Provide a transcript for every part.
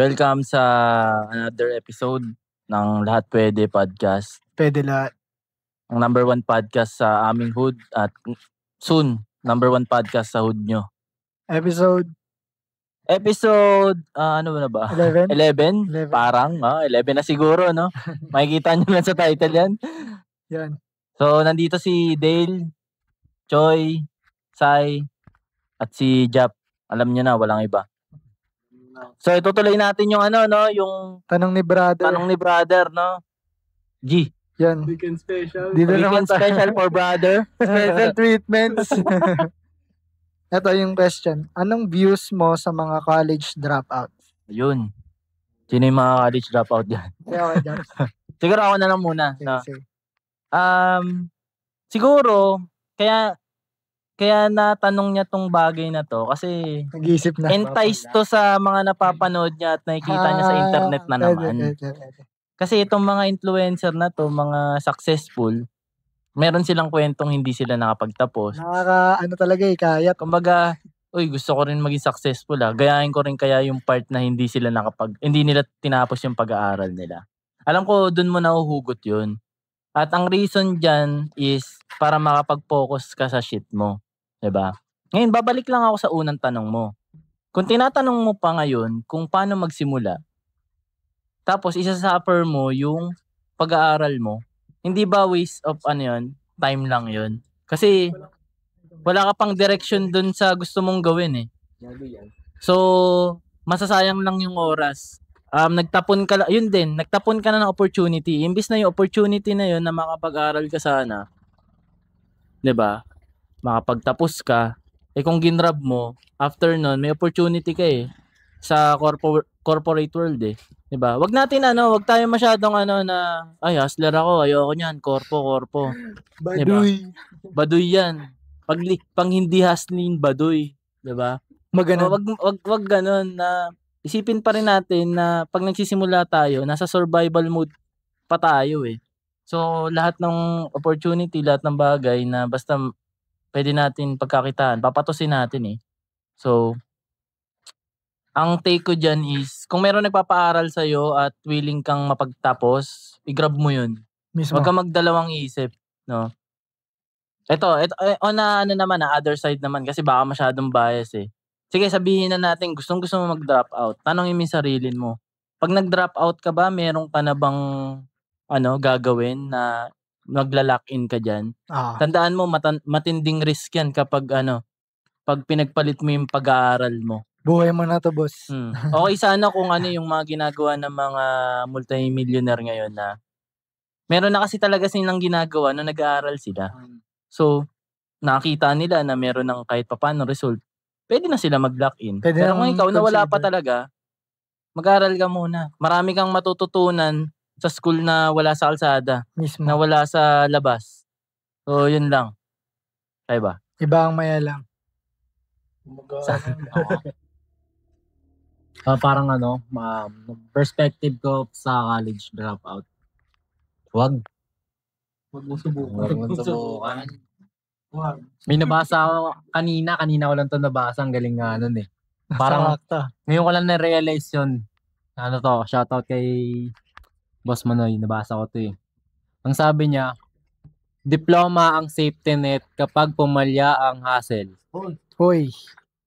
Welcome sa another episode ng Lahat Pwede Podcast. Pwede lahat. Ang number 1 podcast sa aming hood at soon, number 1 podcast sa hood nyo. Episode, ano na ba? 11? 11? Parang, 11 na siguro, no? Makikita nyo lang sa title yan. Yan. So, nandito si Dale, Choi, Sai, at si Jap. Alam nyo na, walang iba. So, itutuloy natin yung yung Tanong ni brother. no? G. Yan. Weekend special. Dito naman Weekend special for brother. special treatments. Ito yung question. Anong views mo sa mga college dropouts? Ayun. Sino yung mga college dropout dyan? Okay. Siguro ako na lang muna. No? Sige. Siguro, kaya natanong niya tong bagay na to kasi Nag-iisip na. entice to sa mga napapanood niya at nakikita niya sa internet na naman. Pwede. Kasi itong mga influencer na to, mga successful, meron silang kwentong hindi sila nakapagtapos. Talaga kayat. Kumbaga, gusto ko rin maging successful Gayahin ko rin kaya yung part na hindi nila tinapos yung pag-aaral nila. Alam ko, dun mo nahuhugot yun. At ang reason dyan is para makapag-focus ka sa shit mo. Diba? Ngayon, babalik lang ako sa unang tanong mo. Kung tinatanong mo pa ngayon kung paano magsimula, tapos isa-suffer mo yung pag-aaral mo, hindi ba waste of time lang yun? Kasi wala ka pang direction dun sa gusto mong gawin So, masasayang lang yung oras. Nagtapon ka na ng opportunity. Imbis na yung opportunity na yun na makapag-aral ka sana, 'di ba? Makapagtapos ka, kung ginrab mo, after nun, may opportunity ka sa corporate world 'di ba? Wag tayo masyadong hustler ako, ayoko niyan, korpo. Baduy yan. Pang hindi hustling, baduy, 'di ba? Wag ganun na isipin pa rin natin na pag nagsisimula tayo, nasa survival mode pa tayo So, lahat ng opportunity, lahat ng bagay na basta pwede natin pagkakitaan, papatusin natin So, ang take ko dyan is, kung meron nagpapaaral sa'yo at willing kang mapagtapos, i-grab mo yun. Mismo. Huwag kang magdalawang isip, no? Ito, on other side naman, kasi baka masyadong bias Sige, sabihin na natin, gusto mo mag-drop out. Tanongin mo yung sarili mo. Pag nag-drop out ka ba, meron ka na bang gagawin na magla-lock-in ka dyan? Tandaan mo, matinding risk yan kapag pag pinagpalit mo yung pag-aaral mo. Buhay mo na to, boss. Okay sana kung yung mga ginagawa ng mga multi-millionaire ngayon na meron na kasi talaga silang ginagawa na nag-aaral sila. So, nakita nila na meron ng kahit papaano result, pwede na sila mag-lock-in. Pero kung ikaw na wala pa talaga, mag-aaral ka muna. Marami kang matututunan sa school na wala sa kalsada, Mismo. na wala sa labas. So, yun lang. Kaya ba? Iba ang maya lang. Parang perspective ko sa college dropout. Wag mo subukan. May nabasa ako kanina ko lang 'to nabasa, ang galing nga nun Parang ngayon ko lang na-realize yun. Shoutout kay Boss Manoy, nabasa ko 'to Ang sabi niya, diploma ang safety net kapag pumalya ang hustle. Hoy.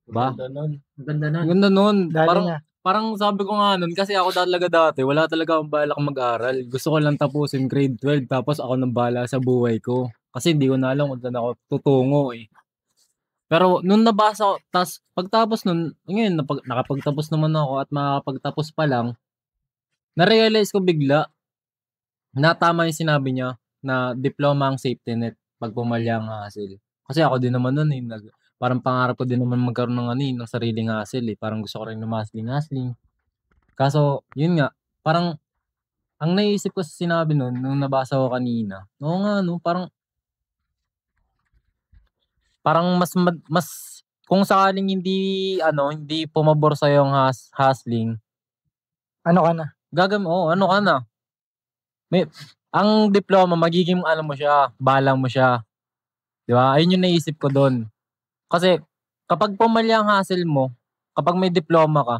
Ba? Ganda nun. Parang sabi ko nga nun, kasi ako dati, wala talaga akong balak mag-aral. Gusto ko lang tapusin grade 12, tapos ako nang bahala sa buhay ko. Kasi hindi ko na alam kung saan ako tutungo Pero nung nabasa ko, tas pagtapos nun, ngayon nakapagtapos naman ako at makapagtapos pa lang, na-realize ko bigla na tama yung sinabi niya na diploma ang safety net pag pumalya ang hustle. Kasi ako din naman nun parang pangarap ko din naman magkaroon ng ng sariling hustle Parang gusto ko rin ng hustling. Kaso, yun nga, parang ang naisip ko sa sinabi nun, nung nabasa ko kanina, oo nga parang mas kung sakaling hindi pumabor sa yung hustling, ano ka na? ano ka na? Ang diploma magiging mo siya, balang mo siya. 'Di ba? Ayun yung naisip ko doon. Kasi kapag pumalya ang hustle mo, kapag may diploma ka,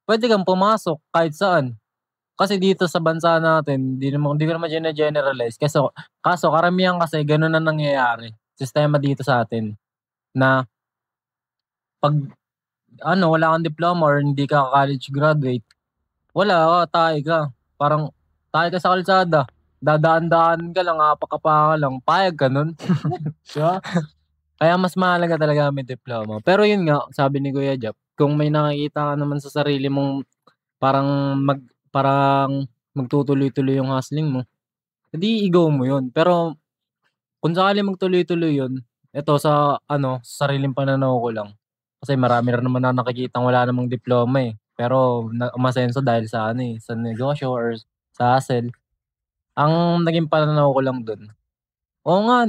pwede kang pumasok kahit saan. Kasi dito sa bansa natin, hindi ko naman gene-generalize. Kaso karamihan kasi gano'n na nangyayari. Sistema dito sa atin na 'pag wala kang diploma or hindi ka college graduate, wala, tae ka. Parang tae ka sa kalsada, dadaan-daan ka lang, apak-apakan ka lang, payag ka nun. 'Di ba? Kaya mas mahalaga talaga may diploma. Pero yun nga, sabi ni Kuya Jap, kung may nakikita ka naman sa sarili mong parang magtutuloy-tuloy yung hustling mo, edi i-go mo yun. Pero kung sakaling magtuloy-tuloy yun, eto sa sa sariling pananaw ko lang, kasi marami rin naman akong nakikitang wala namang diploma, pero umasenso dahil sa sa negosyo or sa hustle. Ang naging pananaw ko lang dun, oo nga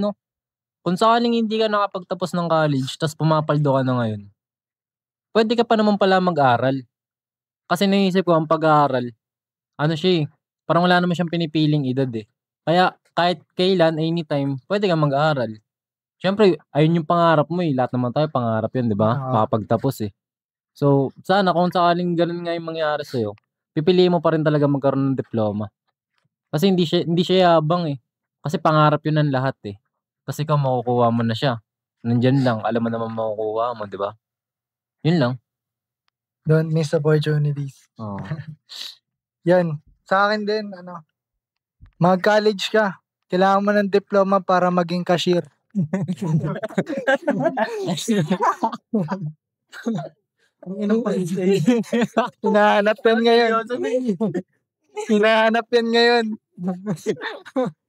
kung sakaling hindi ka nakapagtapos ng college ta's pumapaldo ka na ngayon, puwede ka pa naman pala mag-aral. Kasi naisip ko ang pag-aaral, siya, parang wala naman siyang pinipiling edad, Kaya kahit kailan, anytime, puwede kang mag-aral. Siyempre ayun yung pangarap mo, lahat naman tayo pangarap yun, 'di ba? Oo. Makapagtapos, So, sana kung sakaling gano'n nga yung mangyari sa'yo, pipiliin mo pa rin talaga magkaroon ng diploma. Kasi hindi siya yabang, Kasi pangarap yun ng lahat, Kasi ikaw makukuha mo na siya. Nandiyan lang, alam mo naman makukuha mo, 'di ba? Yun lang. Don't miss opportunities. Oo. Yan. Sa akin din, mag-college ka. Kailangan mo ng diploma para maging cashier. Hinahanap yan ngayon. Hinahanap yan ngayon.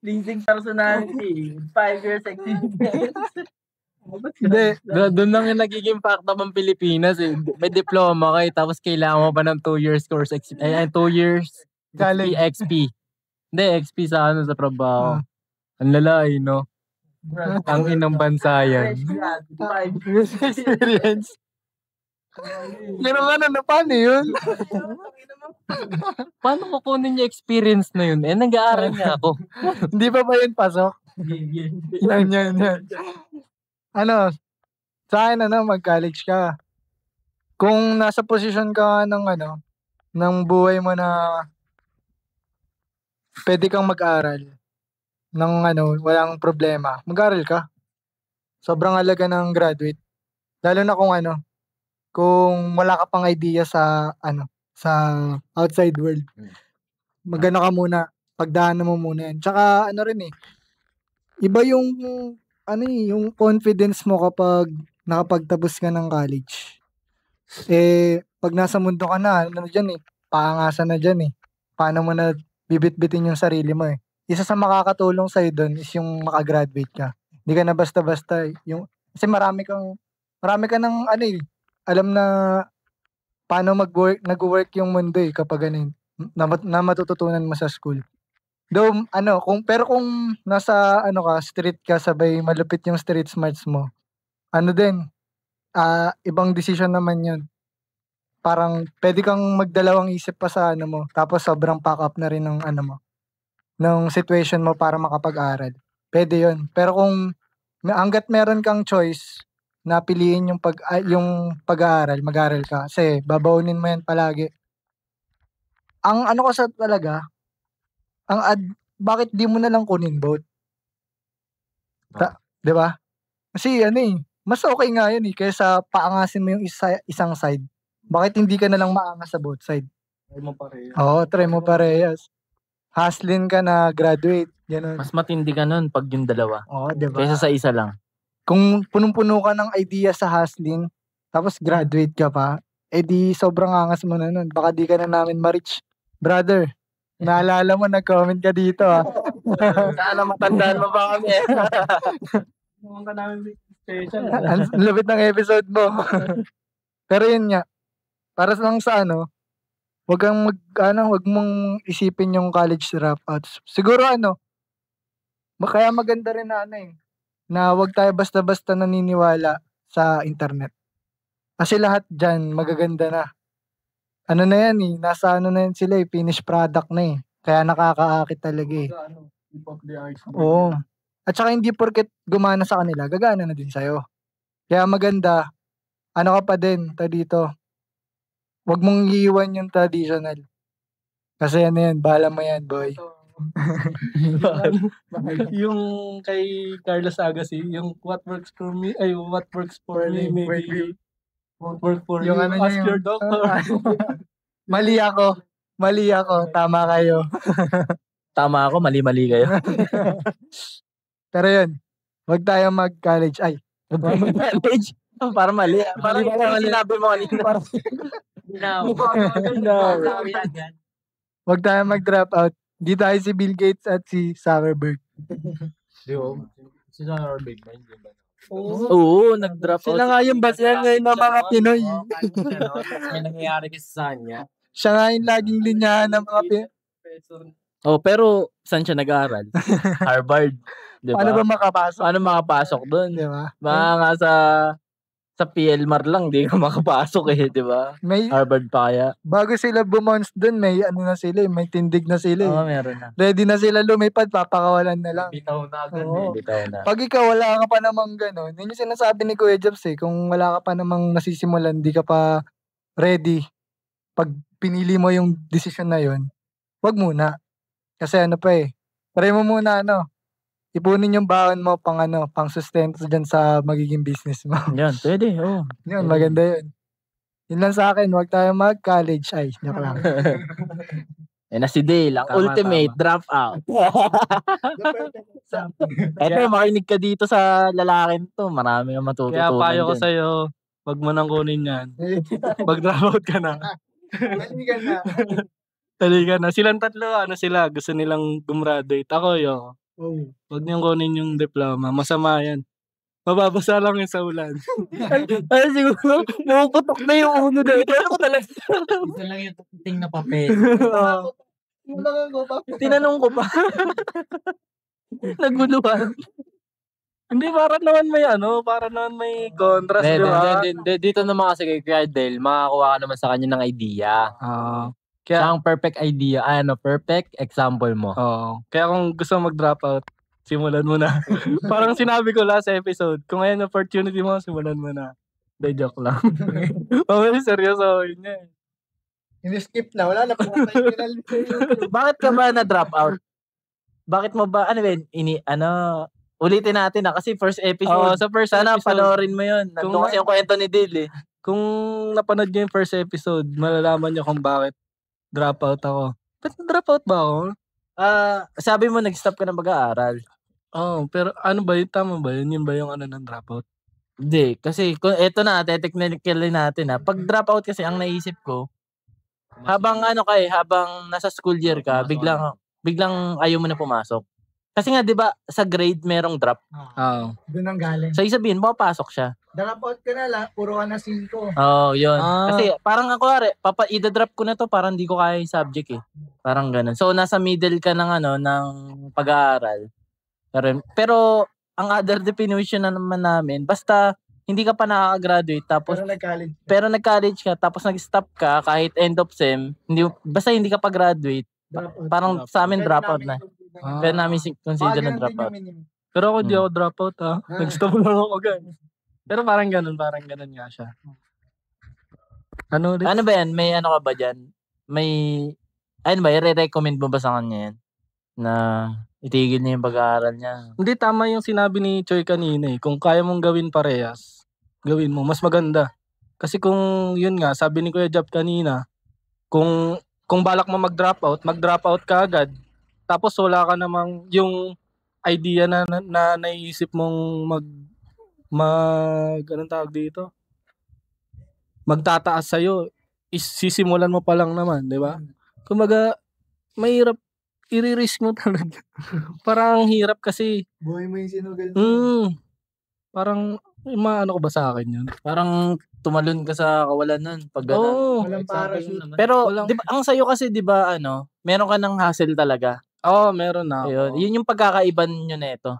Leasing personality, 5 years experience. Hindi. Doon lang yung nagiging fakta ng Pilipinas, May diploma ka, tapos kailangan mo pa ng 2 years course 2 years College. XP. Hindi, XP sa sa trabaho. Ang lalay, no? Ang inang bansa yan. 5 Years experience. Gano'n paano yun? Paano kukunin yung experience na yun? Nag-aaral nga ako. Hindi pa ba yun pasok? Yan. Sa akin mag-college ka. Kung nasa posisyon ka ng buhay mo na pwede kang mag-aral ng walang problema, mag-aral ka. Sobrang halaga ng graduate. Lalo na kung wala ka pang idea sa sa outside world. Magano ka muna, pagdaanan mo muna yan. Tsaka iba yung yung confidence mo kapag nakapagtapos ka ng college. Pag nasa mundo ka na, paangasan na dyan Paano mo na bibit-bitin yung sarili mo Isa sa makakatulong sa'yo doon is yung makagraduate ka. Hindi ka na basta-basta kasi marami ka ng alam na paano nag-work yung mundo kapag na matututunan mo sa school. Though kung nasa street ka, sabay malupit yung street smarts mo. Ibang decision naman 'yun. Parang pwede kang magdalawang isip pa sa mo, tapos sobrang pack up na rin ng mo, ng situation mo para makapag-aral. Pwede 'yun. Pero kung hangga't meron kang choice na piliin yung pag-aaral, mag-aral ka kasi babaunin mo 'yan palagi. Ang kasi talaga, bakit di mo na lang kunin both? 'Di ba? Kasi mas okay nga 'yun kaysa paangasin mo yung isang side. Bakit hindi ka na lang maangas sa both side? Try mo parehas. Oo, try mo parehas. Hustling ka na graduate, gano'n. Mas matindi ka nun pag yung dalawa. Oo, 'di ba? Kaysa sa isa lang. Kung punong-puno ka ng idea sa hustling, tapos graduate ka pa, di sobrang angas mo na nun. Baka di ka na namin ma-reach. Brother, naalala mo, nag-comment ka dito Sana matandaan mo pa kami. Naman ka namin station. Ang lupit ng episode mo. Pero yun nga, para lang sa wag mong isipin yung college dropouts. Siguro kaya maganda rin na wag tayo basta-basta naniniwala sa internet. Kasi lahat dyan magaganda na. Na yan nasa na yan sila finished product na Kaya nakakaakit talaga Tip of the iceberg. Oo. At saka hindi porket gumana sa kanila, gagana na din sa'yo. Kaya maganda, ka pa din, dito, wag mong iiwan yung traditional. Kasi ano yan, bahala mo yan, boy. Yung kay Carlos Agassi, yung what works for me, maybe won't work for Yung you. ano niya Ask yung- your doctor. Mali ako. Tama kayo. Tama ako, mali-mali kayo. Pero yun, wag tayo mag-college. Ay, College. Para mali. Parang Mali. sinabi mo kanina. wag tayo mag-drop out. Di tayo si Bill Gates at si Zuckerberg. Si Sarah Big Mind, di ba? Oo, nag-drop out. Sila nga yung basehan ngayon ng mga Pinoy. May nangyayari kasi sa kanya. Siya nga yung laging linyahan ng mga Pinoy. Oh, pero saan siya nag-aaral? Harvard. Di ba? Paano ba makapasok? Paano makapasok doon? Di ba? Baka nga sa PLMAR lang, di ka makapasok di ba? May, Harvard pa kaya? bago sila bumons dun, may ano na sila, may tindig na sila. Oo, meron na. Ready na sila lumipad, papakawalan na lang. Bitaw na agad Oo. Bitaw na. Pag ikaw wala ka pa namang gano'n, yun yung sinasabi ni Kuya Jobs kung wala ka pa namang nasisimulan, di ka pa ready, pag pinili mo yung decision na yun, wag muna. Kasi ano pa try mo muna ipunin yung baon mo pang sustento dyan sa magiging business mo. Yan, pwede. Oo. Yun, maganda yun. Yun lang sa akin, wag tayo mag-college. Ay, joke lang. Na si Dale, ang Tama, ultimate dropout. Eto, makinig ka dito sa lalaking to. Marami kang matututunan Kaya payo ko dyan. sa'yo, wag mo nang kunin yan. Mag-drop out ka na. Maligan na. Talaga na. Silang tatlo, gusto nilang gumraduate. Ako Oh. wag niyong kunin yung diploma. Masama yan. Mababasa lang yung sa ulan. Ay, siguro, nakukutok na yung uno na. Ano ko talaga? Isa lang yung ting na papel. Tinanong ko pa. Naguluhan. Hindi, para naman may contrast, di ba? Dito naman kasi kay Kuya Del, makakuha ka naman sa kanya ng idea. Kaya, Siya ang perfect idea. Perfect example mo. kaya kung gusto mag-drop out, simulan mo na. Parang sinabi ko last episode, kung ngayon opportunity mo, simulan mo na. Hindi, joke lang. Mamaya seryoso, yun niya. Ini-skip na. Wala na po tayo Bakit ka ba na-drop out? Bakit mo ba, ulitin natin kasi first episode. Sa first Sana episode, panoorin mo yun. Kung Nandun kasi yung kwento ni Dale kung napanood niyo yung first episode, malalaman niyo kung bakit drop out ako. Ba't drop out ba ako? Sabi mo nag-stop ka na mag-aaral. Pero ano ba yun? Tama ba yun? Yun ba yung ng drop out? Hindi, kasi kung eto na, technically natin pag drop out kasi ang naisip ko, habang habang nasa school year ka, biglang ayaw mo na pumasok. Kasi nga 'di ba sa grade merong drop. Doon ang galing. So sabihin mo papasok siya. Drop out ka na lang, puro ka na 5. Oh, 'yun. Kasi parang ako ida-drop ko na to, parang hindi ko kaya yung subject Parang ganun. So nasa middle ka ng ng pag-aaral. Pero ang other definition na naman namin, basta hindi ka pa nakaka-graduate tapos pero nag-college ka tapos nag-stop ka kahit end of sem, basta hindi ka pa graduate. Parang sa amin dropout na. Kaya namin consider na dropout. Pero ako di ako drop out Nag-stop lang ako guys. Pero parang ganun nga siya. Ano ba yan? May ka ba dyan? I-recommend mo ba sa kanya yan? Na itigil niya yung pag-aaral niya? Hindi, tama yung sinabi ni Choi kanina Kung kaya mong gawin parehas, gawin mo. Mas maganda. Kasi kung yun nga, sabi ni Kuya Job kanina, kung balak mo mag-drop out ka agad. Tapos wala ka namang yung idea na naisip mong anong tawag dito? Magtataas sa'yo. Sisimulan mo pa lang naman, di ba? Kumbaga, mahirap. I-risk mo talaga. Parang hirap kasi. Buhay mo yung sinugal. Parang, maano ko ba sa akin yun? Parang tumalon ka sa kawalan nun. Pag Walang parachute. Pero, diba, ang sayo kasi, di ba, meron ka ng hassle talaga. Meron na. Ayun. Yun yung pagkakaiba nyo neto.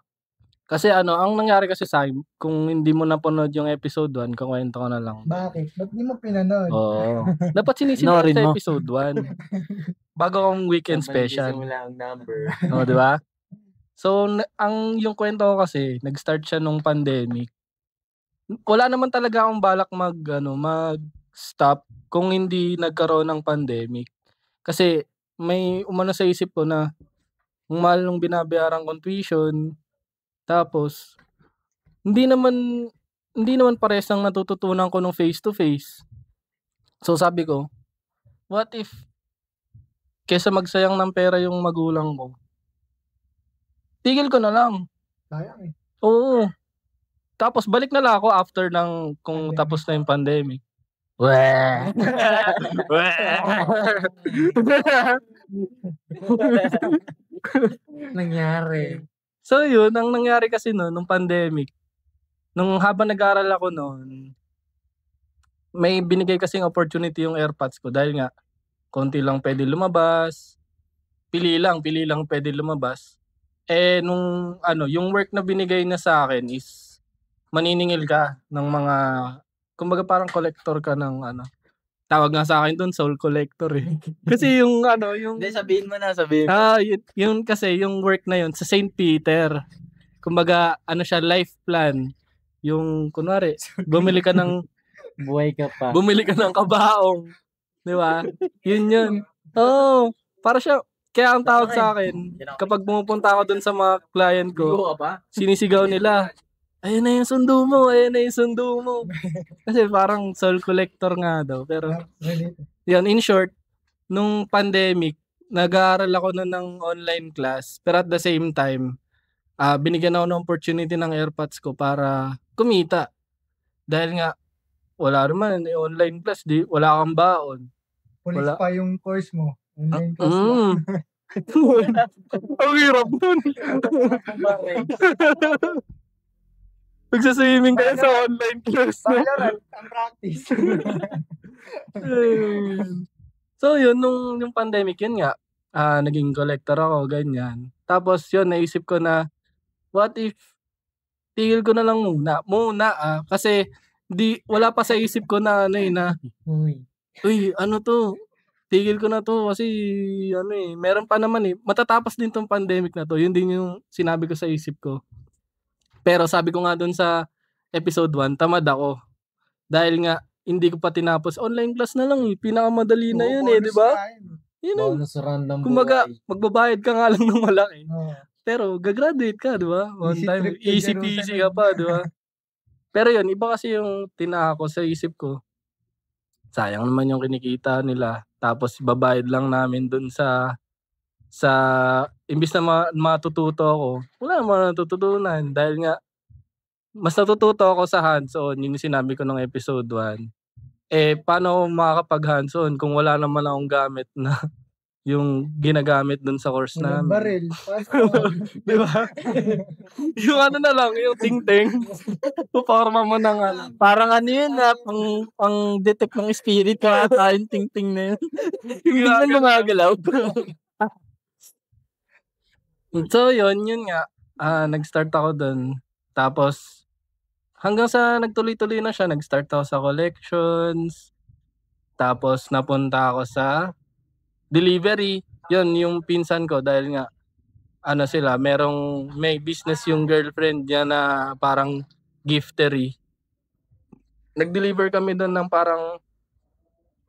Kasi ang nangyari kasi sa akin, kung hindi mo napanood yung episode 1, kukwento ko na lang. Bakit? Ba't di mo pinanood? Oo. Dapat sinisimula Inorin sa mo. episode 1. Bago kong weekend special. Simula ang number. Di ba? So, yung kwento ko kasi, nag-start siya nung pandemic. Wala naman talaga akong balak mag-stop. kung hindi nagkaroon ng pandemic. Kasi may umano sa isip ko na ang mahal ng binabayaran kong tuition, tapos hindi naman parehas ang natututunan ko nung face to face. So sabi ko, what if kesa magsayang ng pera yung magulang ko, tigil ko na lang. Sayang eh. Oo. Tapos balik na lang ako after kung tapos na yung pandemic. Weh. Nangyari. So yun, ang nangyari kasi nung pandemic, nung habang nag-aaral ako noon, may binigay kasing opportunity yung AirPods ko dahil nga konti lang pwede lumabas, pili lang pwede lumabas. Yung work na binigay na sa akin is maniningil ka ng mga, kumbaga parang collector ka ng tawag nga sa akin doon, soul collector eh. Kasi yung Hindi, sabihin mo na. yun kasi yung work na yun sa St. Peter. Kumbaga siya, life plan. Yung kunwari, bumili ka ng Buhay ka pa. bumili ka ng kabaong. Di ba? Yun. Oo. Para siya, kaya ang tawag sa akin, kapag pumupunta ako doon sa mga client ko, sinisigaw nila, ayun na yung sundo mo. Kasi parang soul collector nga daw. Pero, yun, in short, nung pandemic, nag-aaral ako ng online class. Pero at the same time, binigyan ako ng opportunity ng AirPods ko para kumita. Dahil nga, wala naman, online class, wala kang baon. Police Wala. pa yung course mo. Online course lang. Ang hirap nun. Nagsaswimming kayo sa online class. Valorant, ang practice. So yun, yung pandemic, yun nga, naging collector ako, ganyan. Tapos yun, naisip ko na, what if, tigil ko na lang muna, kasi, wala pa sa isip ko na, tigil ko na to, kasi, meron pa naman matatapos din tong pandemic na to, yun din yung sinabi ko sa isip ko. Pero sabi ko nga dun sa episode 1, tamad ako. Dahil nga, hindi ko pa tinapos. Online class na lang pinakamadali na yun di ba? Yun Bonus random kumbaga, buhay. magbabayad ka nga lang ng malaki. Oh. Pero, gagraduate ka, di ba? One Easy time, trip to easy Jerusalem. peasy ka pa, di ba? Pero yun, iba kasi yung tinako sa isip ko. Sayang naman yung kinikita nila. Tapos, babayad lang namin dun sa imbis na matututo ako, wala naman natututunan. Dahil nga, mas natututo ako sa hands-on, yun yung sinabi ko ng episode 1. Paano ako makakapag hands-on kung wala naman akong gamit na yung ginagamit dun sa course Walang namin. baril. Di ba? Yung na lang, yung ting-ting. Puporma mo ng Parang yun pang detect ng spirit ka ata yung ting-ting na yun. Yung biglang gumagalaw. So yun nga, nag-start ako dun. Tapos, hanggang sa nagtuloy-tuloy na siya, nag-start ako sa collections. Tapos, napunta ako sa delivery. Yun, yung pinsan ko dahil nga, may business yung girlfriend niya na parang giftery. Nag-deliver kami doon ng parang,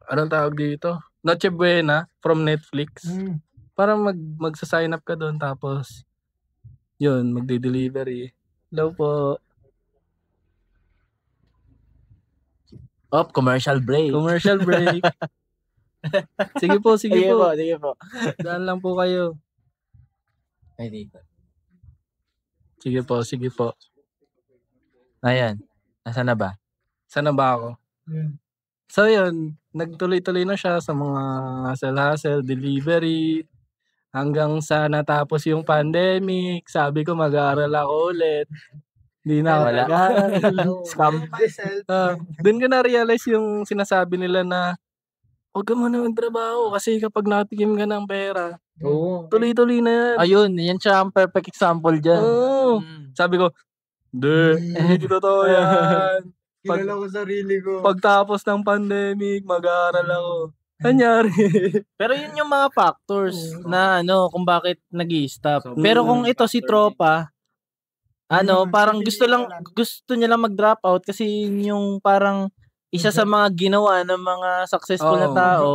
anong tawag dito? Noche Buena from Netflix. Para magsa-sign up ka doon, tapos, yun, magde-delivery. Hello po. Commercial break. Sige po. Sige po. Daan lang po kayo. Ay, dito. Sige po. Ayan. Nasaan na ba? Saan na ba ako? So yun, nagtuloy-tuloy na siya sa mga hustle, delivery, hanggang sa natapos yung pandemic. Sabi ko mag-aaral ako ulit. Hindi na ako Wala. Scam. Doon ko na-realize yung sinasabi nila na huwag ka muna magtrabaho kasi kapag natikim ka ng pera, tuloy-tuloy na yan. Ayun, yan siya ang perfect example dyan. Oo. Sabi ko, hindi totoo yan. Kilala ko sarili ko. Pagtapos ng pandemic, mag-aaral ako. Nangyari. Pero yun yung mga factors na kung bakit nag-i-stop. Pero kung ito si tropa, parang gusto niya lang mag-drop out kasi yung parang isa sa mga ginawa ng mga successful na Oo. tao,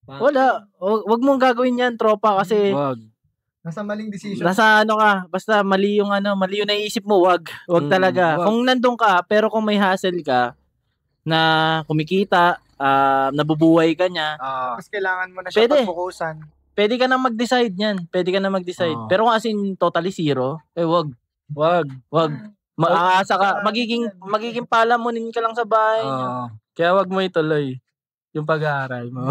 wala. Wag mong gagawin yan, tropa, kasi Wag. Nasa maling decision. nasa ano ka, basta mali yung naiisip mo, wag talaga. Wag. Kung nandun ka, pero kung may hassle ka, na kumikita, nabubuhay ka niya, Tapos kailangan mo na siya Pwede. pagpukusan. pwede ka na mag-decide niyan. Pwede ka na mag-decide. Oo. Pero kung as in totally zero, wag. Wag. Maaasa ka, magiging palamunin ka lang sa bahay niyo. Kaya wag mo ituloy yung pag-aaral mo.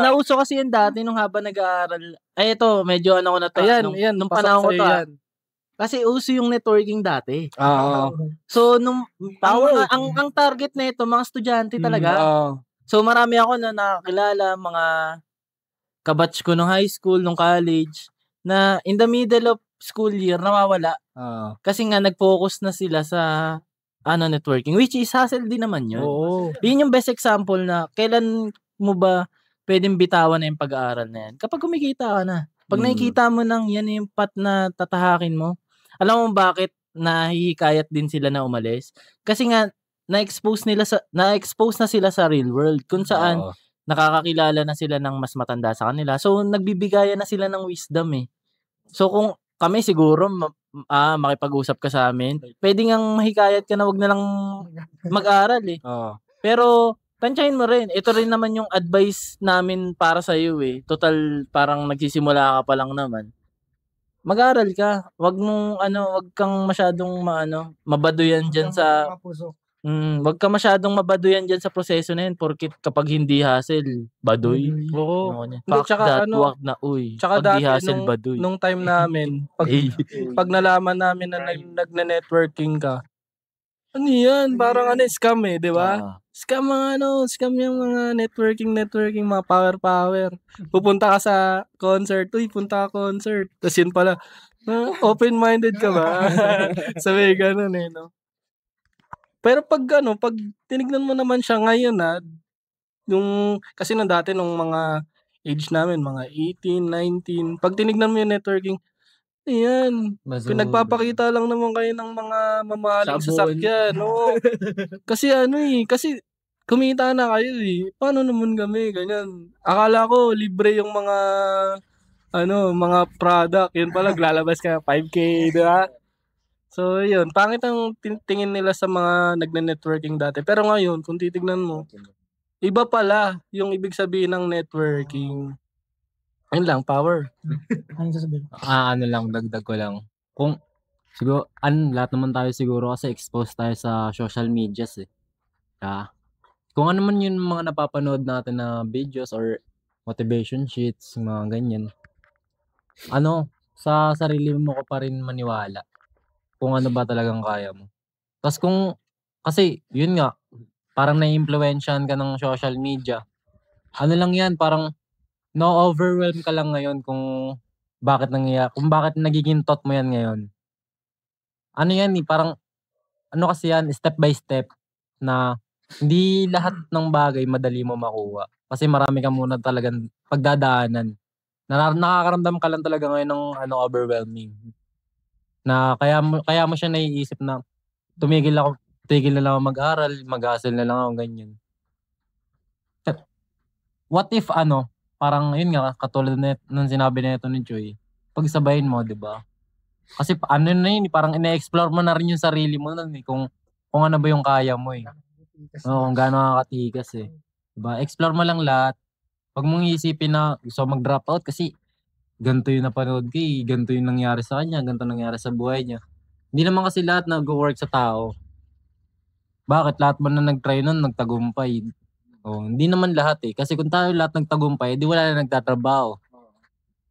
Nauso kasi yan dati nung habang nag-aaral. Ay, ito, medyo ko na to. Ayan, nung pasok panahon ko sa'yo to. yan. Kasi uso yung networking dati. Oo. So, ang target na ito, mga estudyante talaga. Oo. So, marami ako na nakakilala, mga kabatch ko nung high school, nung college, na in the middle of school year, nawawala. Kasi nga, nag-focus na sila sa networking, which is hassle din naman yun. Oo. Yun yung best example na kailan mo ba pwedeng bitawan na yung pag-aaral na yan? Kapag kumikita ka na. Pag nakikita mo nang yan yung path na tatahakin mo, alam mo bakit nahihikayat din sila na umalis? Kasi nga, na-expose na sila sa real world kung saan nakakakilala na sila ng mas matanda sa kanila. So, nagbibigayan na sila ng wisdom eh. So, kung kami siguro, makipag-usap ka sa amin, pwede ngang mahikayat ka na wag na lang mag-aral eh. Pero, tansyahin mo rin. Ito rin naman yung advice namin para sa iyo eh. Total, parang nagsisimula ka pa lang naman. Mag-aral ka. Wag kang masyadong mabaduyan dyan sa... wag ka masyadong mabaduyan dyan sa proseso na yun porkit kapag hindi hassle, baduy. Oo. Fuck Tsaka that, wag na, uy. Tsaka Pag di dati, hassle, baduy. nung time namin, pag nalaman namin na nagne-networking ka, ano yan? Parang scam eh, di ba? Scam yung mga networking, mga power. Pupunta ka sa concert, punta ka concert. Tapos yun pala, open-minded ka ba? Sabi ganun eh, no? Pero pag tinignan mo naman siya ngayon kasi nung dati nung mga age namin, mga 18, 19, pag tinignan mo yung networking, ayan, pinagpapakita lang naman kayo ng mga mamahaling sasakyan, no? Kasi kasi kumita na kayo eh. Paano naman kami, ganyan. Akala ko libre yung mga mga product, yun pala lalabas ka 5K, di ba? So, yun. Pangit ang tingin nila sa mga nagne-networking dati. Pero ngayon, kung titignan mo, iba pala yung ibig sabihin ng networking. Ayun lang, power. Ano sasabihin? Dagdag ko lang. Kung, siguro, lahat naman tayo siguro kasi exposed tayo sa social medias eh. Kung ano man yung mga napapanood natin na videos or motivation sheets, mga ganyan. Sa sarili mo ko pa rin maniwala kung ano ba talagang kaya mo. Tapos kasi yun nga, parang nai-impluwensyahan ka ng social media. Lang yan, parang no-overwhelm ka lang ngayon kung bakit nagiging thought mo yan ngayon. Yan parang, kasi yan, step by step na hindi lahat ng bagay madali mo makuha. Kasi marami ka muna talagang pagdadaanan. Nakakaramdam ka lang talaga ngayon ng overwhelming. Na kaya mo siya naiisip na tigil na lang ako mag-aral, mag-hustle na lang ako, ganyan. What if parang yun nga, katulad nung sinabi na ito ni Joy, pagsabayin mo, di ba? Kasi na yun, parang ina-explore mo na rin yung sarili mo nun eh, kung ano ba yung kaya mo eh. Kung gaano nakakatigas eh. Diba? Explore mo lang lahat. Huwag mong isipin na gusto mag-drop out kasi ganito yung napanood ko eh, ganito yung nangyari sa kanya, ganito nangyari sa buhay niya. Hindi naman kasi lahat nag-work sa tao. Bakit? Lahat ba na nag-try nun, nagtagumpay? Hindi naman lahat eh. Kasi kung tayo lahat nagtagumpay, di wala na nagtatrabaho.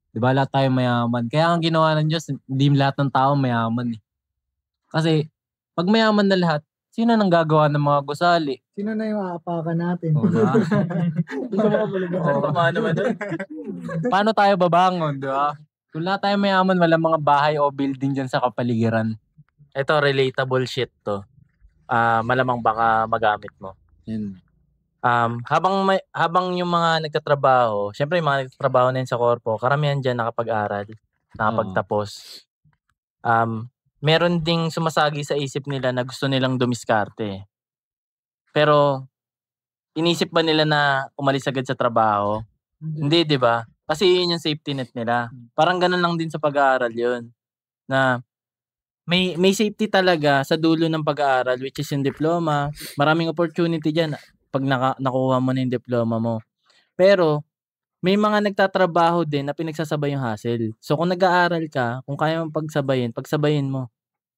Diba? Lahat tayo mayaman. Kaya ang ginawa ng Diyos, hindi lahat ng tao mayaman eh. Kasi, pag mayaman na lahat, sino nang gagawa ng mga gusali? Sino na yung aapakan natin? Paano tayo babangon, di ba? Kung lahat tayo mayaman, walang mga bahay o building dyan sa kapaligiran. Ito, relatable shit to. Malamang baka magamit mo. Habang yung mga nagtatrabaho, syempre yung mga nagtatrabaho na yun sa korpo, karamihan dyan nakapag-aral, nakapagtapos. Meron ding sumasagi sa isip nila na gusto nilang dumiskarte. Pero inisip ba nila na umalis agad sa trabaho? Hindi, 'di ba? Kasi yun yung safety net nila. Parang ganun lang din sa pag-aaral yun. Na may safety talaga sa dulo ng pag-aaral, which is yung diploma. Maraming opportunity diyan pag nakuha mo na yung diploma mo. Pero may mga nagtatrabaho din na pinagsasabay yung hustle. So kung nag-aaral ka, kung kaya mong pagsabayin mo.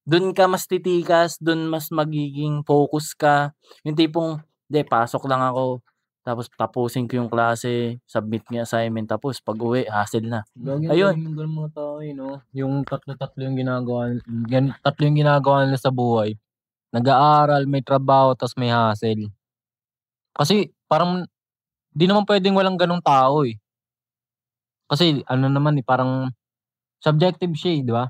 Dun ka mas titikas, dun mas magiging focus ka. Yung tipong, pasok lang ako, tapos tapusin ko yung klase, submit ko yung assignment, tapos pag-uwi, hustle na. Ayun. Yung ganun mga tao no? Yung tatlo yung ginagawa nila sa buhay. Nag-aaral, may trabaho, tas may hustle. Kasi parang di naman pwedeng walang ganung tao eh. Kasi naman parang subjective siya di ba?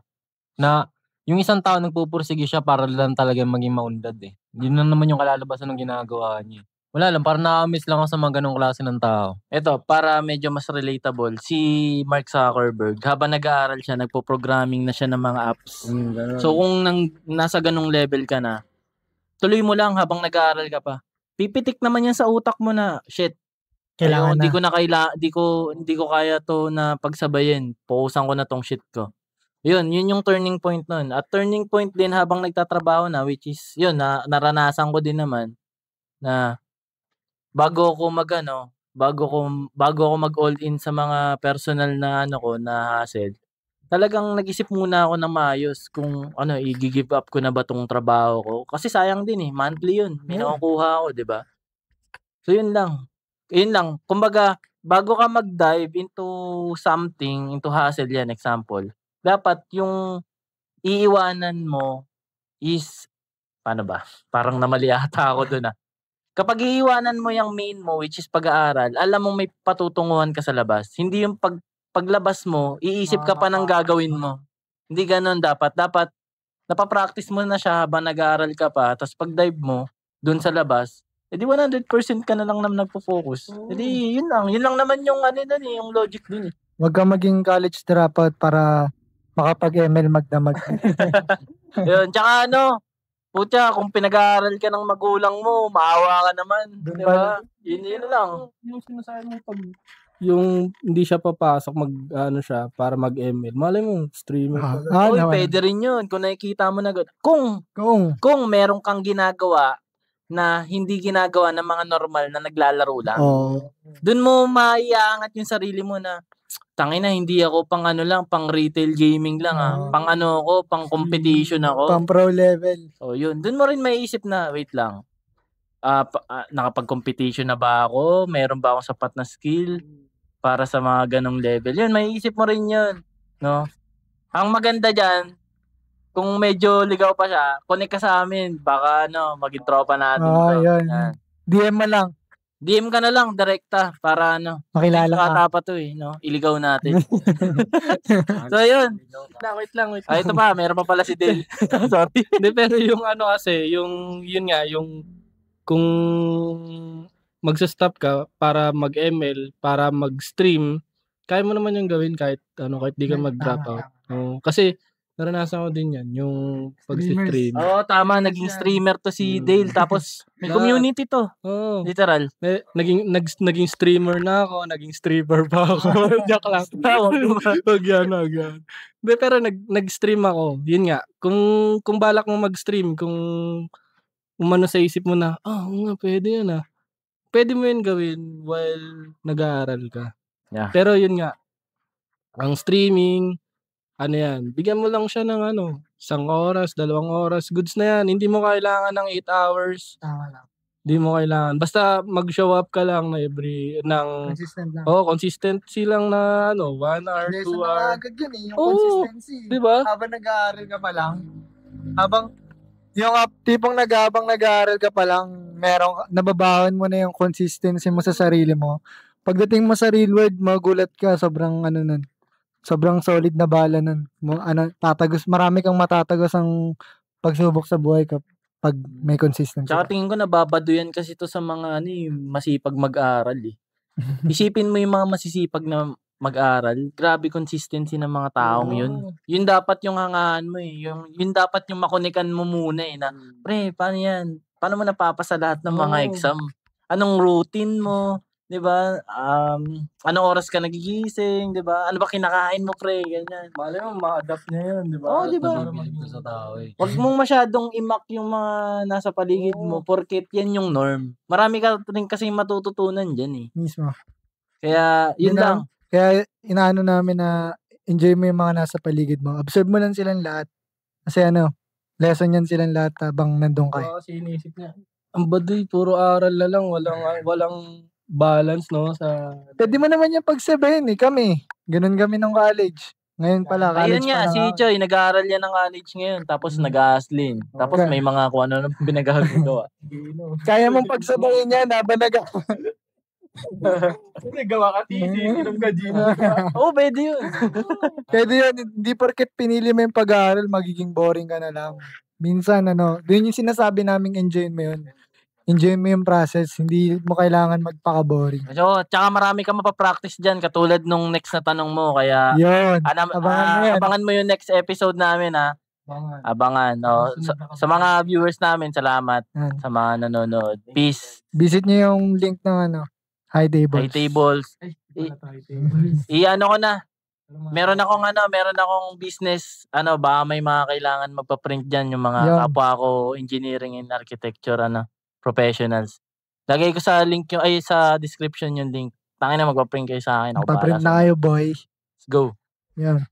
Na yung isang tao nagpupursige siya para lang talaga maging maunlad eh. Yun na naman yung kalalabasan ng ginagawa niya. Wala lang, parang na-miss lang ako sa mga ganong klase ng tao. Ito, para medyo mas relatable, si Mark Zuckerberg, habang nag-aaral siya, nagpo-programming na siya ng mga apps. So kung nasa ganong level ka na, tuloy mo lang habang nag-aaral ka pa. Pipitik naman yan sa utak mo na, shit, Kailangan hindi na. hindi ko kaya to na pagsabayin. Fokusan ko na tong shit ko. Yun yung turning point nun. At turning point din habang nagtatrabaho na, which is, yun, naranasan ko din naman, na bago ako mag all in sa mga personal na na hustle, talagang nag-isip muna ako ng maayos kung i-give up ko na ba tong trabaho ko. Kasi sayang din monthly yun. May nakukuha ako, 'di ba? So yun lang. Yun lang. Kumbaga, bago ka mag-dive into something, into hustle yan, example, dapat yung iiwanan mo is, paano ba? Parang namali ata ako dun Kapag iiwanan mo yung main mo, which is pag-aaral, alam mo may patutunguhan ka sa labas. Hindi yung paglabas mo, iisip ka pa ng gagawin mo. Hindi ganoon dapat. Dapat, napapractice mo na siya habang nag-aaral ka pa, tapos pag-dive mo, dun sa labas, edi 100% ka na lang naman nagpo-focus. Edi yun lang. Yun lang naman yung yung logic dun Huwag kang maging college dropout para makapag-ML magdamag. Yun, tsaka Putya, kung pinag-aaral ka ng magulang mo, maawa ka naman. Doon Di ba ba? Yun lang. Yung sinasabi mo pag yung hindi siya papasok siya para mag-ML. Malay mo, streamer pala. Uy, pwede rin yun. Kung nakikita mo na kung meron kang ginagawa na hindi ginagawa ng mga normal na naglalaro lang. Doon mo maiangat yung sarili mo na tangina, hindi ako pang pang retail gaming lang Pang pang competition ako. Pang pro level. So yun, doon mo rin maiisip na, wait lang. Nakapag-competition na ba ako? Meron ba akong sapat na skill para sa mga ganong level? Yun, maiisip mo rin yun. No? Ang maganda dyan, kung medyo ligaw pa siya, connect ka sa amin. Baka maging tropa natin to. Yan. DM mo lang. DM ka na lang, direkta, para makilala ka. Kata pa to iligaw natin. So yun. Wait lang. Ito pa, meron pa pala si Del. Sorry. Hindi, pero yung kasi, yun nga, yung kung magsa-stop ka para mag-ML, para mag-stream, kaya mo naman yung gawin kahit di ka mag-drop out. Kasi naranasan ko din yan, yung pag-stream. Oo, tama. Naging streamer to si Dale. Tapos, may community to. Oo. Literal. Naging streamer na ako, naging streamer pa ako. Joke lang. Wag yan. De, pero nag-stream ako. Yun nga, kung balak mo mag-stream, kung umano sa isip mo na, pwede yan Pwede mo yun gawin while nag-aaral ka. Yeah. Pero yun nga, ang streaming, bigyan mo lang siya ng 1 oras, 2 oras, goods na yan. Hindi mo kailangan ng 8 hours. Tama lang. Hindi mo kailangan. Basta mag-show up ka lang na consistent lang. Consistency lang na 1 hour, 2 hour. Agad yun yung consistency. Diba? Habang nag-aaral ka pa lang, tipong habang nag-aaral ka pa lang, nababawan mo na yung consistency mo sa sarili mo. Pagdating mo sa real world, magulat ka, sobrang sobrang solid na bala nun. Marami kang matatagos ang pagsubok sa buhay pag may consistency. Tsaka tingin ko nababado yan kasi to sa mga masipag mag-aral Isipin mo yung mga masisipag na mag-aral, grabe consistency ng mga taong yun. Yun dapat yung hangaan mo Yun dapat yung makunikan mo muna na, pre, paano yan? paano mo napapasa lahat ng mga Oo. exam? Anong routine mo? 'Di ba? Anong oras ka nagigising, 'di ba? Ano ba kinakain mo, pre? Ganyan. Malay mo, ma-adapt niya yun, di ba? Oo, di ba? Para Mabibilib maging- ka sa tao eh. Huwag mong masyadong imak yung mga nasa paligid mo porket yan yung norm. Marami ka rin kasi matututunan dyan eh. Mismo. Kaya, yun Yun na- lang. Kaya inaano namin na enjoy mo yung mga nasa paligid mo. Observe mo lang silang lahat. Kasi lesson yan silang lahat habang nandun ka. Baka kasi inisip niya. Ang baduy, puro aral na lang. Walang balance, no? Sa Pwede mo naman yung pagsabihin Kami. Ganun kami nung college. Ngayon pala, college Ayun nga, pa si lang ako. Choy, nag-aaral yan ng college ngayon. Tapos nag-aaslin. Tapos Okay. may mga kung ano pinagagawa. Kaya mong pagsabihin yan habang Kasi gawa ka thesis, inom ka Gino. Oo, pwede yun. Pwede yun. Hindi porket pinili mo yung pag-aaral, magiging boring ka na lang. Minsan, yun yung sinasabi naming enjoy mo yun. Enjoy mo yung process. Hindi mo kailangan magpaka-boring. So, tsaka marami ka mapapractice dyan. Katulad nung next na tanong mo. Kaya, Yun. Abangan mo yan. abangan mo yung next episode namin ha. Abangan. Oh. Sa mga viewers namin, salamat. Yan. Sa mga nanonood. Peace. Visit nyo yung link ng High Tables. High tables. I-ano ko na. Meron akong business, baka may mga kailangan magpa-print diyan yung mga Yan. kapwa ko engineering and architecture professionals. Lagay ko sa link sa description yung link. Tangina magpa-print kayo sa akin, ako bahala Paprint sa na kayo, boy. Let's go. Yan.